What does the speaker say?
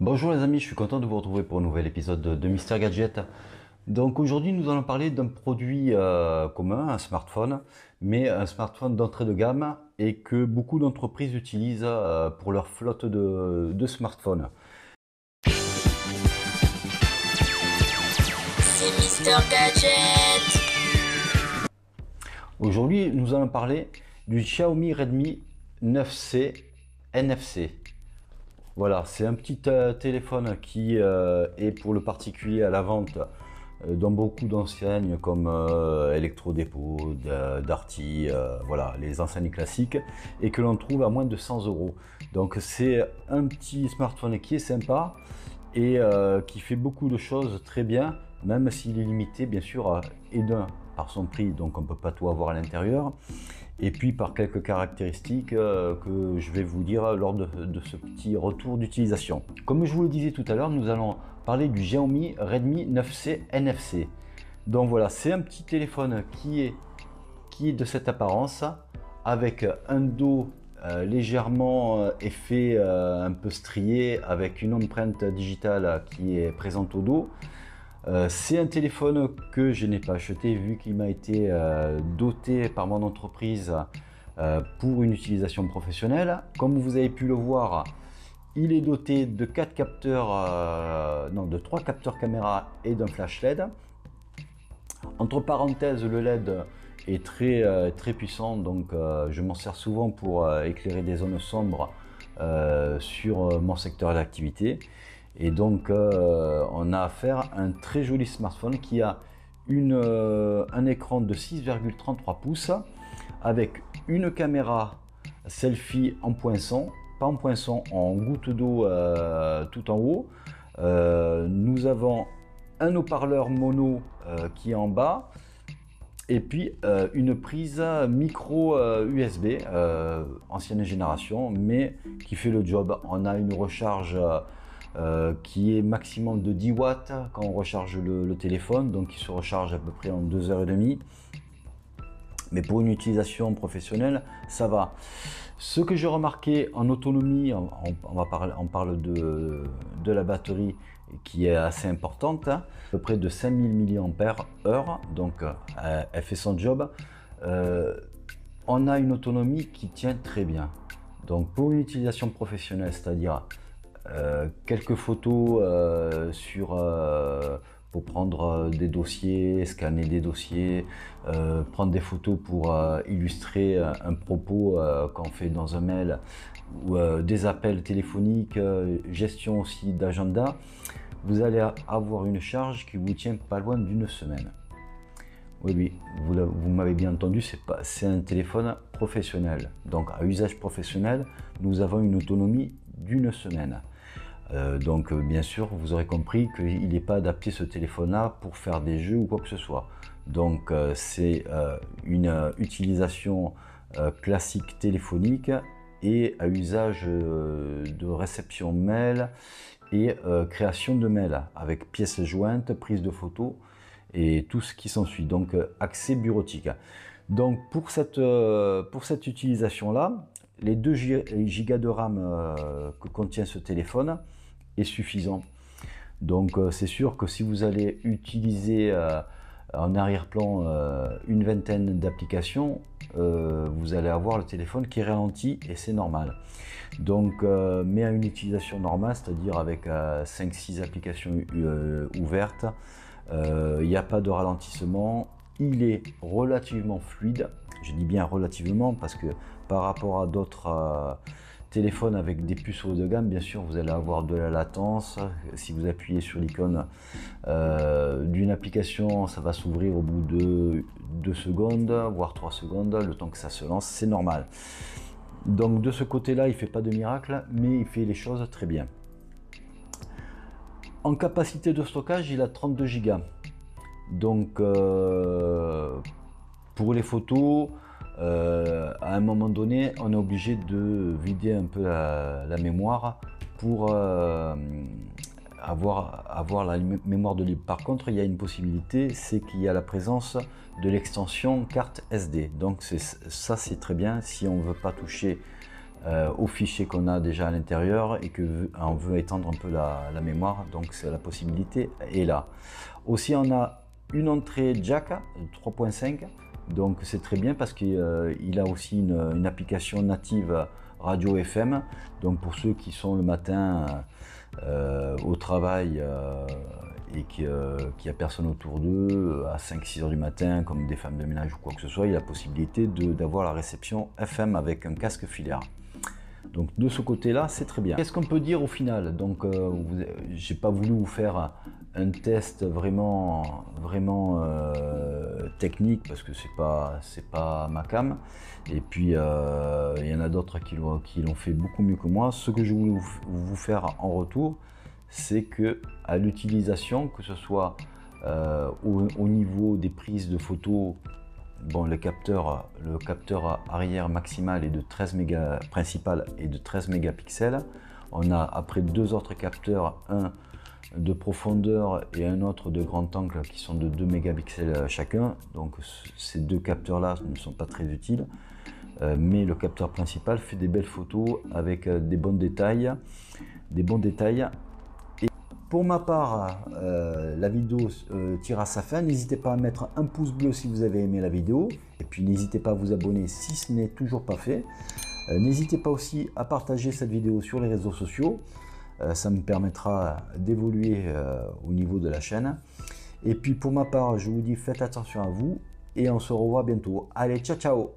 Bonjour les amis, je suis content de vous retrouver pour un nouvel épisode de Mister Gadget. Donc aujourd'hui nous allons parler d'un produit commun, un smartphone, mais un smartphone d'entrée de gamme et que beaucoup d'entreprises utilisent pour leur flotte de smartphones. C'est Mister Gadget. Aujourd'hui nous allons parler du Xiaomi Redmi 9C NFC. Voilà, c'est un petit téléphone qui est pour le particulier à la vente dans beaucoup d'enseignes comme Electrodépôt, Darty, voilà, les enseignes classiques, et que l'on trouve à moins de 100 euros. Donc c'est un petit smartphone qui est sympa et qui fait beaucoup de choses très bien, même s'il est limité bien sûr, et d'un par son prix, donc on ne peut pas tout avoir à l'intérieur, et puis par quelques caractéristiques que je vais vous dire lors de ce petit retour d'utilisation. Comme je vous le disais tout à l'heure, nous allons parler du Xiaomi Redmi 9C NFC. Donc voilà, c'est un petit téléphone qui est de cette apparence, avec un dos légèrement effet un peu strié, avec une empreinte digitale qui est présente au dos. C'est un téléphone que je n'ai pas acheté vu qu'il m'a été doté par mon entreprise pour une utilisation professionnelle. Comme vous avez pu le voir, il est doté de 4 capteurs, non, de 3 capteurs caméra et d'un flash LED. Entre parenthèses, le LED est très puissant, donc je m'en sers souvent pour éclairer des zones sombres sur mon secteur d'activité. Et donc on a affaire à un très joli smartphone qui a un écran de 6,33 pouces avec une caméra selfie en poinçon, pas en poinçon, en goutte d'eau tout en haut. Nous avons un haut-parleur mono qui est en bas, et puis une prise micro USB ancienne génération, mais qui fait le job. On a une recharge qui est maximum de 10 watts quand on recharge le téléphone, donc il se recharge à peu près en 2h30. Mais pour une utilisation professionnelle, ça va. Ce que j'ai remarqué en autonomie, on parle de la batterie qui est assez importante, à peu près de 5000 mAh, donc elle fait son job. On a une autonomie qui tient très bien. Donc pour une utilisation professionnelle, c'est-à-dire quelques photos pour prendre des dossiers, scanner des dossiers, prendre des photos pour illustrer un propos qu'on fait dans un mail, ou des appels téléphoniques, gestion aussi d'agenda. Vous allez avoir une charge qui vous tient pas loin d'une semaine. Oui, vous m'avez bien entendu, c'est un téléphone professionnel. Donc à usage professionnel, nous avons une autonomie d'une semaine. Donc bien sûr, vous aurez compris qu'il n'est pas adapté, ce téléphone-là, pour faire des jeux ou quoi que ce soit. Donc c'est une utilisation classique téléphonique et à usage de réception mail et création de mail avec pièces jointes, prise de photos et tout ce qui s'ensuit. Donc accès bureautique. Donc pour cette utilisation-là, les 2 Go de RAM que contient ce téléphone est suffisant. Donc c'est sûr que si vous allez utiliser en arrière-plan une vingtaine d'applications, vous allez avoir le téléphone qui ralentit, et c'est normal. Donc mais à une utilisation normale, c'est-à-dire avec 5-6 applications ouvertes, il n'y a pas de ralentissement. Il est relativement fluide. Je dis bien relativement parce que par rapport à d'autres téléphones avec des puces haut de gamme, bien sûr, vous allez avoir de la latence. Si vous appuyez sur l'icône d'une application, ça va s'ouvrir au bout de 2 secondes, voire 3 secondes, le temps que ça se lance, c'est normal. Donc de ce côté-là, il ne fait pas de miracle, mais il fait les choses très bien. En capacité de stockage, il a 32 Go. Donc pour les photos, à un moment donné, on est obligé de vider un peu la mémoire pour avoir la mémoire de libre. Par contre, il y a une possibilité, c'est qu'il y a la présence de l'extension carte SD. Donc ça, c'est très bien si on ne veut pas toucher au fichier qu'on a déjà à l'intérieur et qu'on veut étendre un peu la mémoire, donc la possibilité est là. Aussi on a une entrée jack 3.5, donc c'est très bien parce qu'il a aussi une application native radio FM, donc pour ceux qui sont le matin au travail et qui a personne autour d'eux à 5-6 heures du matin, comme des femmes de ménage ou quoi que ce soit, il y a la possibilité d'avoir la réception FM avec un casque filaire. Donc de ce côté-là, c'est très bien. Qu'est-ce qu'on peut dire au final? Donc j'ai pas voulu vous faire un test vraiment technique parce que c'est pas ma cam. Et puis il y en a d'autres qui l'ont fait beaucoup mieux que moi. Ce que je voulais vous faire en retour, c'est que à l'utilisation, que ce soit au niveau des prises de photos, bon, le capteur arrière maximal est de 13 mégas, principal est de 13 mégapixels. On a après deux autres capteurs, un de profondeur et un autre de grand angle qui sont de 2 mégapixels chacun. Donc ces deux capteurs là ne sont pas très utiles, mais le capteur principal fait des belles photos avec des bons détails. Pour ma part, la vidéo tire à sa fin. N'hésitez pas à mettre un pouce bleu si vous avez aimé la vidéo. Et puis n'hésitez pas à vous abonner si ce n'est toujours pas fait. N'hésitez pas aussi à partager cette vidéo sur les réseaux sociaux. Ça me permettra d'évoluer au niveau de la chaîne. Et puis pour ma part, je vous dis faites attention à vous. Et on se revoit bientôt. Allez, ciao ciao!